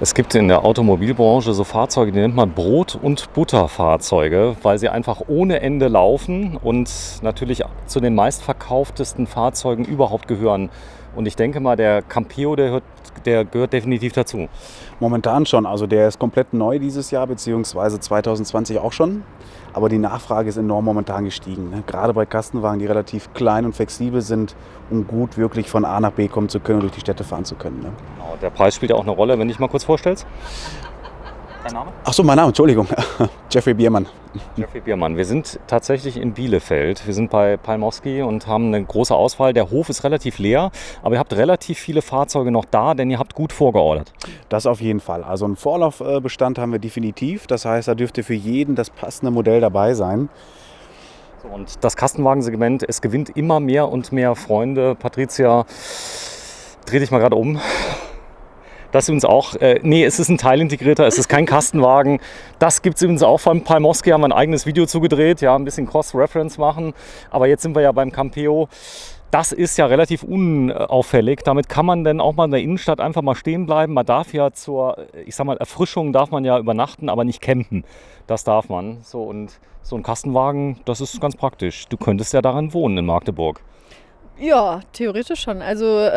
Es gibt in der Automobilbranche so Fahrzeuge, die nennt man Brot- und Butterfahrzeuge, weil sie einfach ohne Ende laufen und natürlich zu den meistverkauftesten Fahrzeugen überhaupt gehören. Und ich denke mal, der Campeo, der gehört definitiv dazu. Momentan schon, also der ist komplett neu dieses Jahr, beziehungsweise 2020 auch schon. Aber die Nachfrage ist enorm momentan gestiegen. Ne? Gerade bei Kastenwagen, die relativ klein und flexibel sind, um gut wirklich von A nach B kommen zu können und durch die Städte fahren zu können. Ne? Genau, der Preis spielt ja auch eine Rolle, wenn du dich mal kurz vorstellst. Dein Name? Ach so, mein Name, Entschuldigung. Jeffrey Biermann. Jeffrey Biermann. Wir sind tatsächlich in Bielefeld. Wir sind bei Palmowski und haben eine große Auswahl. Der Hof ist relativ leer, aber ihr habt relativ viele Fahrzeuge noch da, denn ihr habt gut vorgeordert. Das auf jeden Fall. Also einen Vorlaufbestand haben wir definitiv. Das heißt, da dürfte für jeden das passende Modell dabei sein. So, und das Kastenwagensegment, es gewinnt immer mehr und mehr Freunde. Patricia, dreh dich mal gerade um. Das ist übrigens auch, es ist ein teilintegrierter, es ist kein Kastenwagen. Das gibt es übrigens auch von Palmowski, haben wir ein eigenes Video zugedreht, ja, ein bisschen Cross-Reference machen. Aber jetzt sind wir ja beim Campeo. Das ist ja relativ unauffällig. Damit kann man dann auch mal in der Innenstadt einfach mal stehen bleiben. Man darf ja zur, ich sag mal, Erfrischung darf man ja übernachten, aber nicht campen. Das darf man. So, und so ein Kastenwagen, das ist ganz praktisch. Du könntest ja darin wohnen in Magdeburg. Ja, theoretisch schon. Also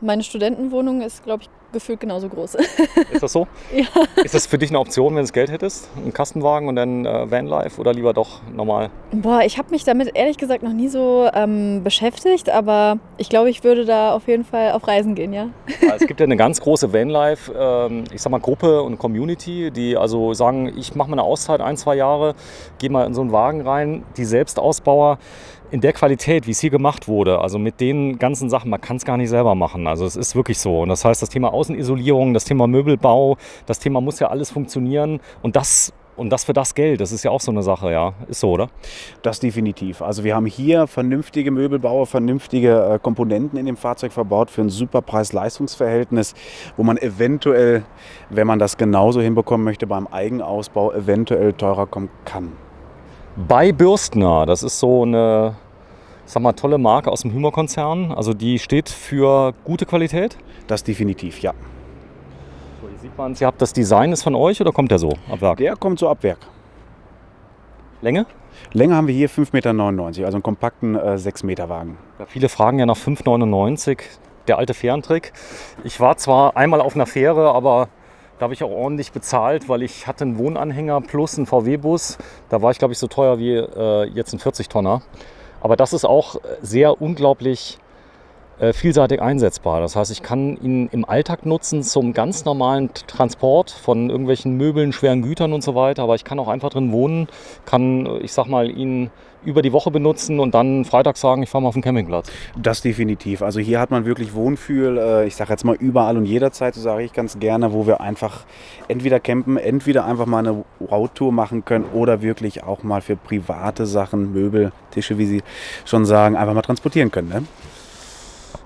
meine Studentenwohnung ist, glaube ich, gefühlt genauso groß. Ist das so? Ja. Ist das für dich eine Option, wenn du das Geld hättest? Ein Kastenwagen und dann Vanlife oder lieber doch normal? Boah, ich habe mich damit ehrlich gesagt noch nie so beschäftigt, aber ich glaube, ich würde da auf jeden Fall auf Reisen gehen, ja. Ja, es gibt ja eine ganz große Vanlife, ich sag mal Gruppe und Community, die also sagen, ich mache mal eine Auszeit 1-2 Jahre, gehe mal in so einen Wagen rein, die Selbstausbauer in der Qualität, wie es hier gemacht wurde, also mit den ganzen Sachen, man kann es gar nicht selber machen. Also es ist wirklich so. Und das heißt, das Thema Außenisolierung, das Thema Möbelbau, das Thema muss ja alles funktionieren. Und das für das Geld, das ist ja auch so eine Sache, ja. Ist so, oder? Das definitiv. Also wir haben hier vernünftige Möbelbauer, vernünftige Komponenten in dem Fahrzeug verbaut für ein super Preis-Leistungs-Verhältnis, wo man eventuell, wenn man das genauso hinbekommen möchte, beim Eigenausbau eventuell teurer kommen kann. Bei Bürstner, das ist so eine, sag mal, tolle Marke aus dem Hymer-Konzern. Also die steht für gute Qualität. Das definitiv, ja. So, hier sieht man, ihr habt das Design ist von euch oder kommt der so ab Werk? Der kommt so ab Werk. Länge? Länge haben wir hier 5,99 Meter, also einen kompakten 6-Meter-Wagen. Ja, viele fragen ja nach 5,99 €, der alte Fährentrick. Ich war zwar einmal auf einer Fähre, aber da habe ich auch ordentlich bezahlt, weil ich hatte einen Wohnanhänger plus einen VW-Bus. Da war ich, glaube ich, so teuer wie jetzt ein 40-Tonner. Aber das ist auch sehr unglaublich vielseitig einsetzbar. Das heißt, ich kann ihn im Alltag nutzen zum ganz normalen Transport von irgendwelchen Möbeln, schweren Gütern und so weiter. Aber ich kann auch einfach drin wohnen, kann, ich sag mal, ihn über die Woche benutzen und dann freitags sagen, ich fahre mal auf den Campingplatz. Das definitiv. Also hier hat man wirklich Wohngefühl, ich sage jetzt mal überall und jederzeit, so sage ich ganz gerne, wo wir einfach entweder campen, entweder einfach mal eine Roadtour machen können oder wirklich auch mal für private Sachen, Möbel, Tische, wie Sie schon sagen, einfach mal transportieren können. Ne?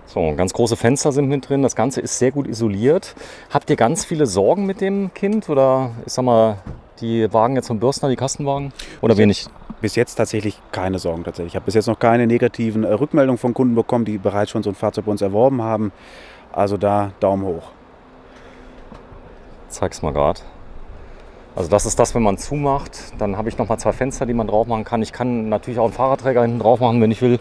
So, ganz große Fenster sind mit drin, das Ganze ist sehr gut isoliert. Habt ihr ganz viele Sorgen mit dem Kind oder ich sag mal, die Wagen jetzt vom Bürstner, die Kastenwagen oder wenig? Bis jetzt tatsächlich keine Sorgen tatsächlich. Ich habe bis jetzt noch keine negativen Rückmeldungen von Kunden bekommen, die bereits schon so ein Fahrzeug bei uns erworben haben. Also da Daumen hoch. Zeig's mal gerade. Also das ist das, wenn man zumacht, dann habe ich noch mal 2 Fenster, die man drauf machen kann. Ich kann natürlich auch einen Fahrradträger hinten drauf machen, wenn ich will.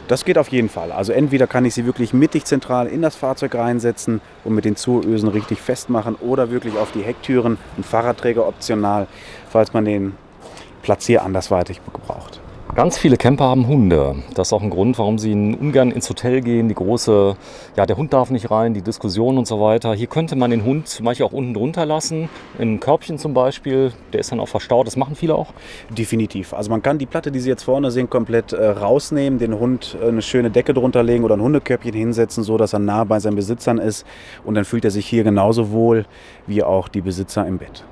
Das geht auf jeden Fall. Also entweder kann ich sie wirklich mittig zentral in das Fahrzeug reinsetzen und mit den Zuösen richtig festmachen oder wirklich auf die Hecktüren, ein Fahrradträger optional, falls man den Platz hier andersweitig gebraucht. Ganz viele Camper haben Hunde. Das ist auch ein Grund, warum sie ungern ins Hotel gehen. Die große, ja, der Hund darf nicht rein, die Diskussion und so weiter. Hier könnte man den Hund zum Beispiel auch unten drunter lassen, im Körbchen zum Beispiel. Der ist dann auch verstaut, das machen viele auch. Definitiv. Also man kann die Platte, die Sie jetzt vorne sehen, komplett rausnehmen, den Hund eine schöne Decke drunter legen oder ein Hundekörbchen hinsetzen, so dass er nah bei seinen Besitzern ist. Und dann fühlt er sich hier genauso wohl wie auch die Besitzer im Bett.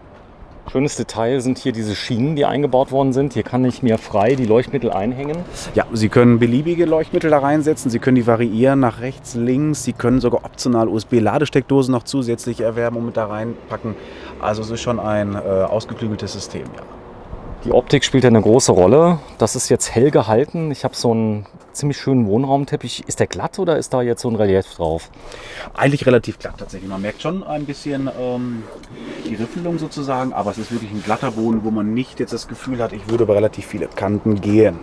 Schönes Detail sind hier diese Schienen, die eingebaut worden sind. Hier kann ich mir frei die Leuchtmittel einhängen. Ja, Sie können beliebige Leuchtmittel da reinsetzen. Sie können die variieren nach rechts, links. Sie können sogar optional USB-Ladesteckdosen noch zusätzlich erwerben und mit da reinpacken. Also es ist schon ein ausgeklügeltes System, ja. Die Optik spielt ja eine große Rolle. Das ist jetzt hell gehalten. Ich habe so einen ziemlich schönen Wohnraumteppich. Ist der glatt oder ist da jetzt so ein Relief drauf? Eigentlich relativ glatt tatsächlich. Man merkt schon ein bisschen die Riffelung sozusagen, aber es ist wirklich ein glatter Boden, wo man nicht jetzt das Gefühl hat, ich würde über relativ viele Kanten gehen.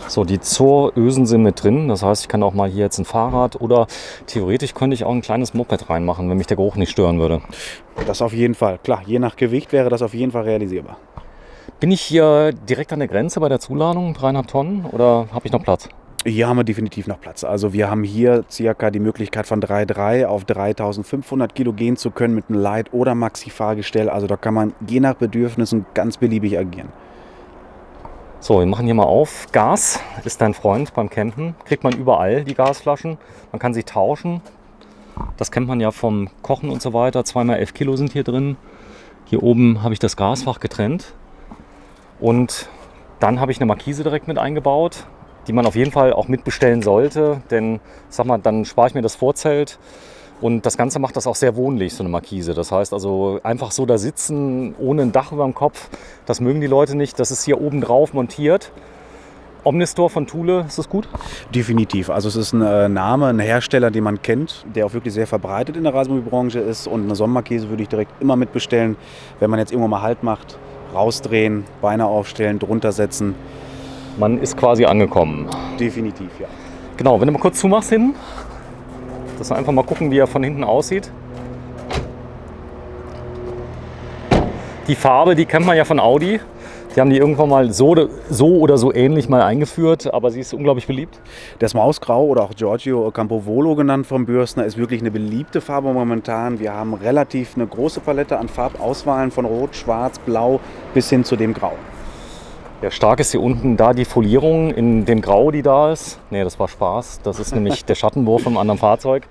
So, die Zorösen sind mit drin. Das heißt, ich kann auch mal hier jetzt ein Fahrrad oder theoretisch könnte ich auch ein kleines Moped reinmachen, wenn mich der Geruch nicht stören würde. Das auf jeden Fall. Klar, je nach Gewicht wäre das auf jeden Fall realisierbar. Bin ich hier direkt an der Grenze bei der Zuladung, 3,5 Tonnen, oder habe ich noch Platz? Hier haben wir definitiv noch Platz. Also wir haben hier circa die Möglichkeit von 3,3 auf 3.500 Kilo gehen zu können mit einem Light- oder Maxi-Fahrgestell. Also da kann man je nach Bedürfnissen ganz beliebig agieren. So, wir machen hier mal auf. Gas ist dein Freund beim Campen. Kriegt man überall die Gasflaschen. Man kann sie tauschen. Das kennt man ja vom Kochen und so weiter. 2x11 Kilo sind hier drin. Hier oben habe ich das Gasfach getrennt. Und dann habe ich eine Markise direkt mit eingebaut, die man auf jeden Fall auch mitbestellen sollte. Denn, sag mal, dann spare ich mir das Vorzelt. Und das Ganze macht das auch sehr wohnlich, so eine Markise. Das heißt also, einfach so da sitzen, ohne ein Dach über dem Kopf, das mögen die Leute nicht. Das ist hier oben drauf montiert. Omnistor von Thule, ist das gut? Definitiv. Also es ist ein Name, ein Hersteller, den man kennt, der auch wirklich sehr verbreitet in der Reisemobilbranche ist. Und eine Sonnenmarkise würde ich direkt immer mitbestellen, wenn man jetzt irgendwo mal Halt macht. Rausdrehen, Beine aufstellen, drunter setzen. Man ist quasi angekommen. Definitiv, ja. Genau, wenn du mal kurz zumachst hinten, dass wir einfach mal gucken, wie er von hinten aussieht. Die Farbe, die kennt man ja von Audi. Die haben die irgendwann mal so oder so ähnlich mal eingeführt, aber sie ist unglaublich beliebt. Das Mausgrau oder auch Giorgio Campovolo genannt vom Bürstner ist wirklich eine beliebte Farbe momentan. Wir haben relativ eine große Palette an Farbauswahlen von Rot, Schwarz, Blau bis hin zu dem Grau. Ja, stark ist hier unten da die Folierung in dem Grau, die da ist. Nee, das war Spaß. Das ist nämlich der Schattenwurf vom anderen Fahrzeug.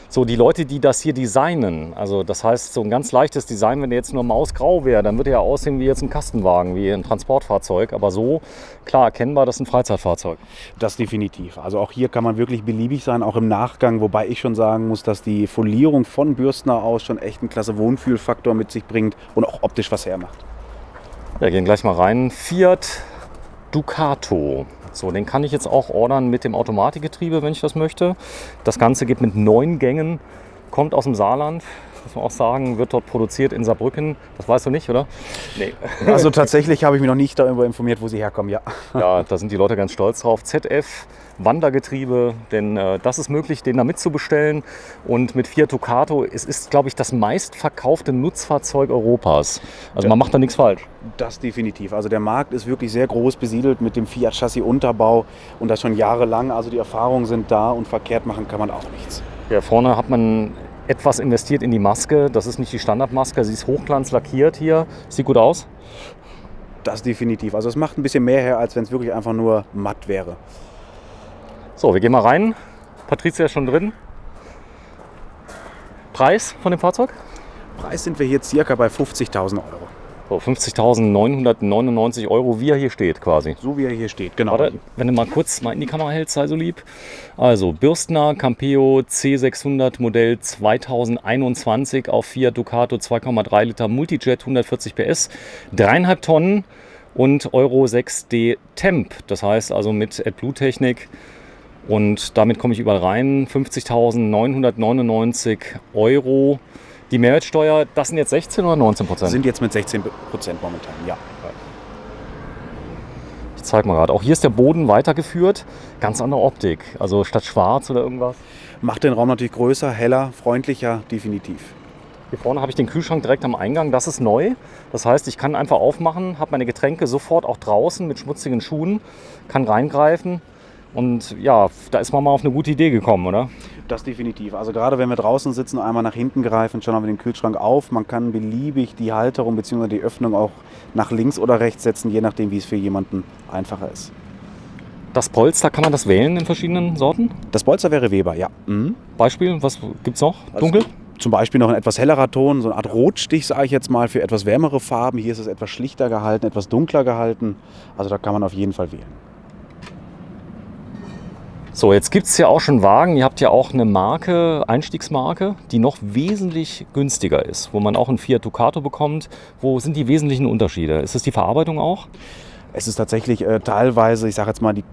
So, die Leute, die das hier designen, also das heißt so ein ganz leichtes Design, wenn der jetzt nur mausgrau wäre, dann würde er ja aussehen wie jetzt ein Kastenwagen, wie ein Transportfahrzeug. Aber so, klar erkennbar, das ist ein Freizeitfahrzeug. Das definitiv. Also auch hier kann man wirklich beliebig sein, auch im Nachgang. Wobei ich schon sagen muss, dass die Folierung von Bürstner aus schon echt einen klasse Wohnfühlfaktor mit sich bringt und auch optisch was hermacht. Ja, gehen gleich mal rein. Fiat Ducato. So, den kann ich jetzt auch ordern mit dem Automatikgetriebe, wenn ich das möchte. Das Ganze geht mit 9 Gängen, kommt aus dem Saarland, muss man auch sagen, wird dort produziert in Saarbrücken. Das weißt du nicht, oder? Nee. Also tatsächlich habe ich mich noch nicht darüber informiert, wo sie herkommen, ja. Ja, da sind die Leute ganz stolz drauf. ZF, Wandergetriebe, denn das ist möglich, den da mitzubestellen. Und mit Fiat Ducato, es ist, glaube ich, das meistverkaufte Nutzfahrzeug Europas. Also man macht da nichts falsch. Das definitiv. Also der Markt ist wirklich sehr groß besiedelt mit dem Fiat-Chassis-Unterbau und das schon jahrelang. Also die Erfahrungen sind da und verkehrt machen kann man auch nichts. Ja, vorne hat man etwas investiert in die Maske. Das ist nicht die Standardmaske, sie ist hochglanzlackiert hier. Sieht gut aus. Das definitiv. Also es macht ein bisschen mehr her, als wenn es wirklich einfach nur matt wäre. So, wir gehen mal rein. Patricia ist schon drin. Preis von dem Fahrzeug? Preis sind wir hier circa bei 50.000 Euro. So, 50.999 Euro, wie er hier steht quasi. So wie er hier steht, genau. Warte, wenn du mal kurz mal in die Kamera hältst, sei so lieb. Also Bürstner Campeo C600 Modell 2021 auf Fiat Ducato 2,3 Liter Multijet, 140 PS, 3,5 Tonnen und Euro 6D Temp. Das heißt also mit AdBlue-Technik. Und damit komme ich überall rein. 50.999 Euro. Die Mehrwertsteuer, das sind jetzt 16 oder 19%? Sind jetzt mit 16% momentan, ja. Ich zeige mal gerade. Auch hier ist der Boden weitergeführt. Ganz andere Optik. Also statt schwarz oder irgendwas. Macht den Raum natürlich größer, heller, freundlicher, definitiv. Hier vorne habe ich den Kühlschrank direkt am Eingang. Das ist neu. Das heißt, ich kann einfach aufmachen, habe meine Getränke sofort auch draußen mit schmutzigen Schuhen, kann reingreifen. Und ja, da ist man mal auf eine gute Idee gekommen, oder? Das definitiv. Also gerade wenn wir draußen sitzen, einmal nach hinten greifen, schon haben wir den Kühlschrank auf. Man kann beliebig die Halterung bzw. die Öffnung auch nach links oder rechts setzen, je nachdem, wie es für jemanden einfacher ist. Das Polster, kann man das wählen in verschiedenen Sorten? Das Polster wäre Weber, ja. Mhm. Beispiel, was gibt es noch? Dunkel? Also, zum Beispiel noch ein etwas hellerer Ton, so eine Art Rotstich, sage ich jetzt mal, für etwas wärmere Farben. Hier ist es etwas schlichter gehalten, etwas dunkler gehalten. Also da kann man auf jeden Fall wählen. So, jetzt gibt es ja auch schon Wagen. Ihr habt ja auch eine Marke, Einstiegsmarke, die noch wesentlich günstiger ist, wo man auch einen Fiat Ducato bekommt. Wo sind die wesentlichen Unterschiede? Ist es die Verarbeitung auch? Es ist tatsächlich teilweise, ich sage jetzt mal, die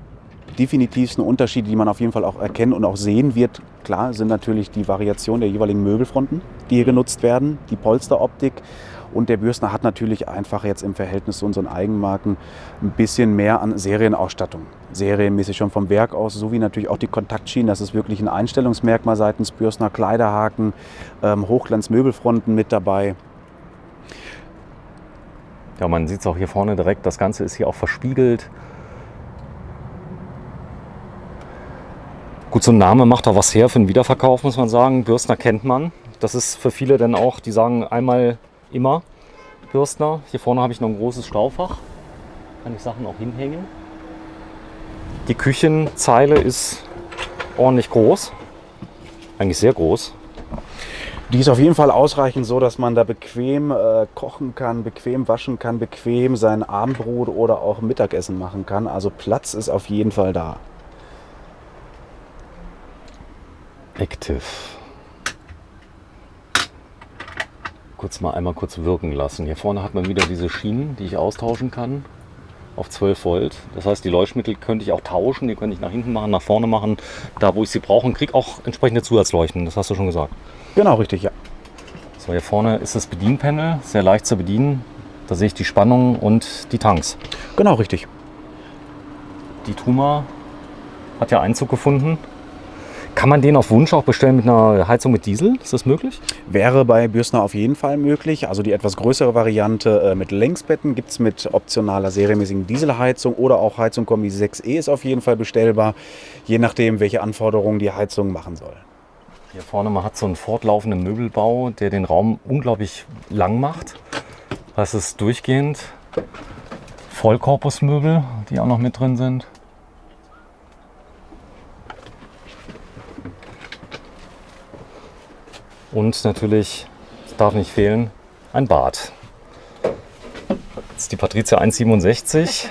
definitivsten Unterschiede, die man auf jeden Fall auch erkennen und auch sehen wird. Klar sind natürlich die Variationen der jeweiligen Möbelfronten, die hier genutzt werden, die Polsteroptik. Und der Bürstner hat natürlich einfach jetzt im Verhältnis zu unseren Eigenmarken ein bisschen mehr an Serienausstattung. Serienmäßig schon vom Werk aus, sowie natürlich auch die Kontaktschienen. Das ist wirklich ein Einstellungsmerkmal seitens Bürstner. Kleiderhaken, Hochglanzmöbelfronten mit dabei. Ja, man sieht es auch hier vorne direkt. Das Ganze ist hier auch verspiegelt. Gut, so ein Name macht da was her für den Wiederverkauf, muss man sagen. Bürstner kennt man. Das ist für viele dann auch, die sagen einmal immer Bürstner. Hier vorne habe ich noch ein großes Staufach. Kann ich Sachen auch hinhängen. Die Küchenzeile ist ordentlich groß. Eigentlich sehr groß. Die ist auf jeden Fall ausreichend so, dass man da bequem kochen kann, bequem waschen kann, bequem sein Abendbrot oder auch Mittagessen machen kann. Also Platz ist auf jeden Fall da. Active. Einmal kurz wirken lassen. Hier vorne hat man wieder diese Schienen, die ich austauschen kann auf 12 Volt. Das heißt, die Leuchtmittel könnte ich auch tauschen. Die könnte ich nach hinten machen, nach vorne machen, da wo ich sie brauche, und kriege auch entsprechende Zusatzleuchten. Das hast du schon gesagt. Genau, richtig, ja. So, hier vorne ist das Bedienpanel, sehr leicht zu bedienen. Da sehe ich die Spannung und die Tanks. Genau, richtig. Die Truma hat ja Einzug gefunden. Kann man den auf Wunsch auch bestellen mit einer Heizung mit Diesel? Ist das möglich? Wäre bei Bürstner auf jeden Fall möglich. Also die etwas größere Variante mit Längsbetten gibt es mit optionaler serienmäßigen Dieselheizung oder auch Heizung Kombi 6E ist auf jeden Fall bestellbar, je nachdem, welche Anforderungen die Heizung machen soll. Hier vorne, man hat so einen fortlaufenden Möbelbau, der den Raum unglaublich lang macht. Das ist durchgehend Vollkorpusmöbel, die auch noch mit drin sind. Und natürlich, das darf nicht fehlen, ein Bad. Das ist die Patrizia 1,67.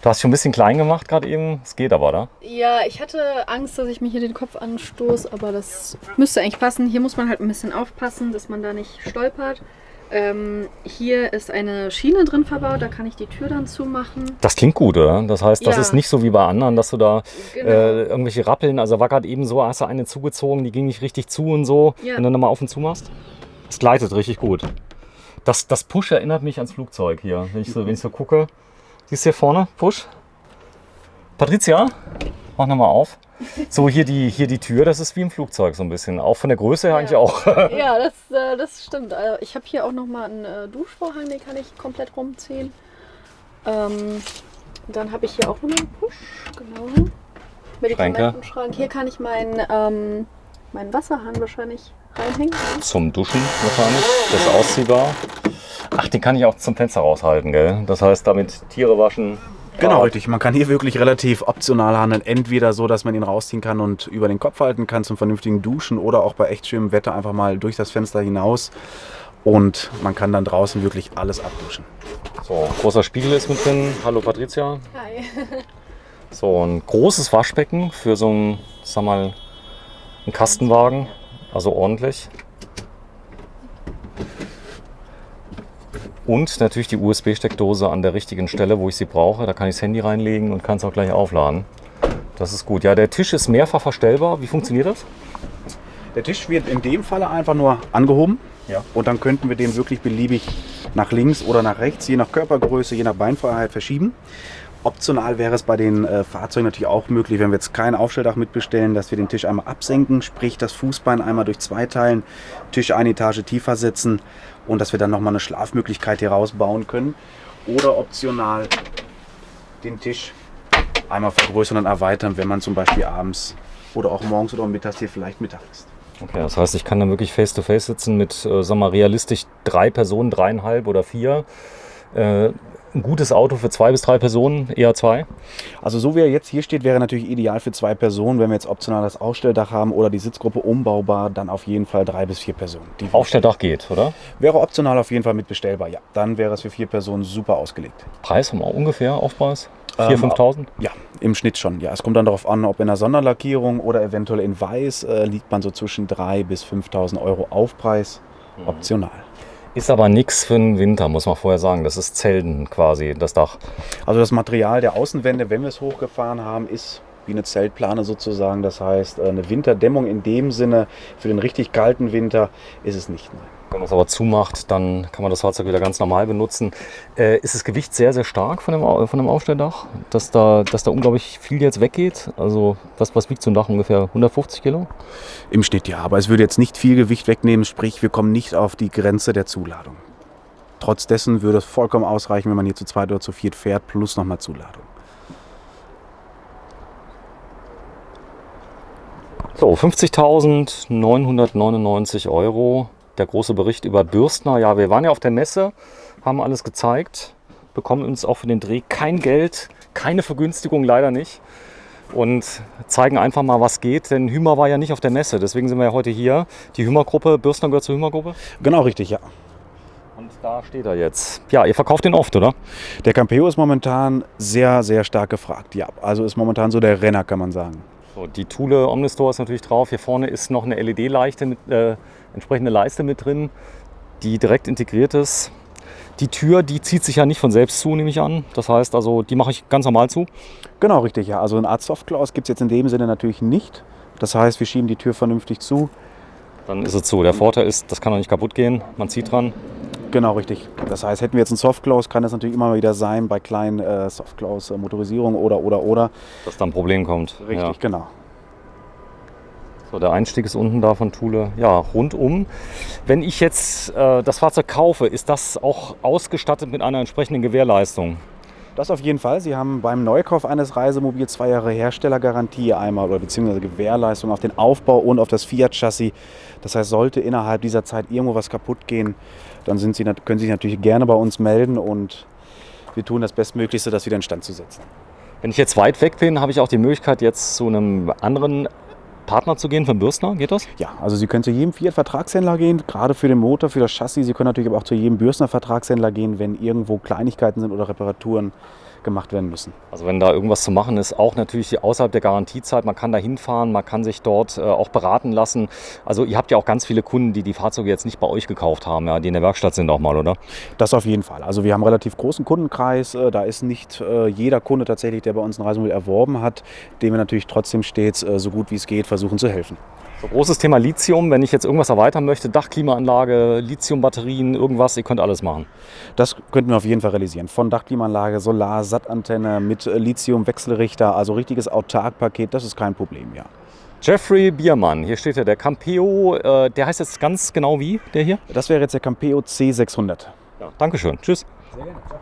Du hast schon ein bisschen klein gemacht gerade eben. Es geht aber, oder? Ja, ich hatte Angst, dass ich mir hier den Kopf anstoße, aber das müsste eigentlich passen. Hier muss man halt ein bisschen aufpassen, dass man da nicht stolpert. Hier ist eine Schiene drin verbaut, da kann ich die Tür dann zumachen. Das klingt gut, oder? Das heißt, das Ja. ist nicht so wie bei anderen, dass du da Genau. irgendwelche Rappeln, also war gerade eben so, hast du eine zugezogen, die ging nicht richtig zu und so, Ja. wenn du nochmal auf und zu machst. Es gleitet richtig gut. Das Push erinnert mich ans Flugzeug hier, wenn ich so gucke. Siehst du hier vorne, Push? Patrizia, mach nochmal auf. So, hier die Tür, das ist wie im Flugzeug so ein bisschen. Auch von der Größe her Ja. eigentlich auch. Ja, das stimmt. Ich habe hier auch nochmal einen Duschvorhang, den kann ich komplett rumziehen. Dann habe ich hier auch nochmal einen Push, genau. Medikamentenschrank. Hier kann ich meinen Wasserhahn wahrscheinlich reinhängen. Zum Duschen wahrscheinlich. Das ist ausziehbar. Ach, den kann ich auch zum Fenster raushalten, gell? Das heißt, damit Tiere waschen. Genau, richtig. Man kann hier wirklich relativ optional handeln. Entweder so, dass man ihn rausziehen kann und über den Kopf halten kann zum vernünftigen Duschen oder auch bei echt schönem Wetter einfach mal durch das Fenster hinaus. Und man kann dann draußen wirklich alles abduschen. So, großer Spiegel ist mit drin. Hallo Patrizia. Hi. So, ein großes Waschbecken für so einen, sag mal, einen Kastenwagen. Also ordentlich. Und natürlich die USB-Steckdose an der richtigen Stelle, wo ich sie brauche. Da kann ich das Handy reinlegen und kann es auch gleich aufladen. Das ist gut. Ja, der Tisch ist mehrfach verstellbar. Wie funktioniert das? Der Tisch wird in dem Falle einfach nur angehoben. Ja. Und dann könnten wir den wirklich beliebig nach links oder nach rechts, je nach Körpergröße, je nach Beinfreiheit verschieben. Optional wäre es bei den Fahrzeugen natürlich auch möglich, wenn wir jetzt kein Aufstelldach mitbestellen, dass wir den Tisch einmal absenken, sprich das Fußbein einmal durch zwei teilen, Tisch eine Etage tiefer setzen und dass wir dann nochmal eine Schlafmöglichkeit hier rausbauen können. Oder optional den Tisch einmal vergrößern und erweitern, wenn man zum Beispiel abends oder auch morgens oder mittags hier vielleicht Mittag isst. Okay, das heißt, ich kann dann wirklich face-to-face sitzen mit, sag mal, realistisch 3 Personen, 3,5 oder 4. Ein gutes Auto für 2 bis 3 Personen, eher 2. Also so wie er jetzt hier steht, wäre natürlich ideal für 2 Personen. Wenn wir jetzt optional das Aufstelldach haben oder die Sitzgruppe umbaubar, dann auf jeden Fall 3 bis 4 Personen. Die Aufstelldach geht, oder? wäre optional auf jeden Fall mitbestellbar, ja. Dann wäre es für 4 Personen super ausgelegt. Preis haben wir ungefähr, Aufpreis? 4.000, 5.000? Ja, im Schnitt schon. Ja, es kommt dann darauf an, ob in einer Sonderlackierung oder eventuell in Weiß liegt man so zwischen 3.000 bis 5.000 Euro Aufpreis, optional. Ist aber nichts für den Winter, muss man vorher sagen. Das ist Zelten quasi, das Dach. Also das Material der Außenwände, wenn wir es hochgefahren haben, ist wie eine Zeltplane sozusagen. Das heißt, eine Winterdämmung in dem Sinne für den richtig kalten Winter ist es nicht. Nein. Wenn man es aber zumacht, dann kann man das Fahrzeug wieder ganz normal benutzen. Ist das Gewicht sehr, sehr stark von dem Aufstelldach, dass da unglaublich viel jetzt weggeht? Also was wiegt so ein Dach ungefähr? 150 Kilo? Im Schnitt ja, aber es würde jetzt nicht viel Gewicht wegnehmen, sprich wir kommen nicht auf die Grenze der Zuladung. Trotz dessen würde es vollkommen ausreichen, wenn man hier zu zweit oder zu viert fährt, plus nochmal Zuladung. So, 50.999 Euro. Der große Bericht über Bürstner. Ja, wir waren ja auf der Messe, haben alles gezeigt, bekommen uns auch für den Dreh kein Geld, keine Vergünstigung, leider nicht. Und zeigen einfach mal, was geht, denn Hümer war ja nicht auf der Messe, deswegen sind wir ja heute hier. Die Hümer-Gruppe, Bürstner gehört zur Hümer-Gruppe? Genau, richtig, ja. Und da steht er jetzt. Ja, ihr verkauft den oft, oder? Der Campeo ist momentan sehr, sehr stark gefragt, ja. Also ist momentan so der Renner, kann man sagen. So, die Thule Omnistore ist natürlich drauf. Hier vorne ist noch eine LED-Leichte mit entsprechende Leiste mit drin, die direkt integriert ist. Die Tür, die zieht sich ja nicht von selbst zu, nehme ich an. Das heißt also, die mache ich ganz normal zu. Genau, richtig, ja. Also eine Art Softclose gibt es jetzt in dem Sinne natürlich nicht. Das heißt, wir schieben die Tür vernünftig zu. Dann ist es zu. Der Vorteil ist, das kann auch nicht kaputt gehen. Man zieht dran. Genau, richtig. Das heißt, hätten wir jetzt einen Softclose, kann das natürlich immer mal wieder sein bei kleinen Softclose-Motorisierungen oder. Dass da ein Problem kommt. Richtig, ja. genau. So, der Einstieg ist unten da von Thule. Ja, rundum. Wenn ich jetzt das Fahrzeug kaufe, ist das auch ausgestattet mit einer entsprechenden Gewährleistung? Das auf jeden Fall. Sie haben beim Neukauf eines Reisemobils 2 Jahre Herstellergarantie einmal oder beziehungsweise Gewährleistung auf den Aufbau und auf das Fiat-Chassis. Das heißt, sollte innerhalb dieser Zeit irgendwo was kaputt gehen, dann können Sie sich natürlich gerne bei uns melden und wir tun das Bestmöglichste, das wieder instand zu setzen. Wenn ich jetzt weit weg bin, habe ich auch die Möglichkeit, jetzt zu einem anderen Partner zu gehen, von Bürstner, geht das? Ja, also Sie können zu jedem Fiat-Vertragshändler gehen, gerade für den Motor, für das Chassis. Sie können natürlich aber auch zu jedem Bürstner-Vertragshändler gehen, wenn irgendwo Kleinigkeiten sind oder Reparaturen gemacht werden müssen. Also wenn da irgendwas zu machen ist, auch natürlich außerhalb der Garantiezeit, man kann da hinfahren, man kann sich dort auch beraten lassen. Also ihr habt ja auch ganz viele Kunden, die die Fahrzeuge jetzt nicht bei euch gekauft haben, ja, die in der Werkstatt sind auch mal, oder? Das auf jeden Fall. Also wir haben einen relativ großen Kundenkreis. Da ist nicht jeder Kunde tatsächlich, der bei uns ein Reisemobil erworben hat, dem wir natürlich trotzdem stets so gut wie es geht versuchen zu helfen. So, großes Thema Lithium, wenn ich jetzt irgendwas erweitern möchte, Dachklimaanlage, Lithiumbatterien, irgendwas, ihr könnt alles machen. Das könnten wir auf jeden Fall realisieren. Von Dachklimaanlage, Solar, Sattantenne mit Lithium-Wechselrichter, also richtiges Autarkpaket, das ist kein Problem, ja. Jeffrey Biermann, hier steht ja der Campeo, der heißt jetzt ganz genau wie, der hier? Das wäre jetzt der Campeo C600. Ja, Dankeschön, tschüss. Sehr gerne, ciao.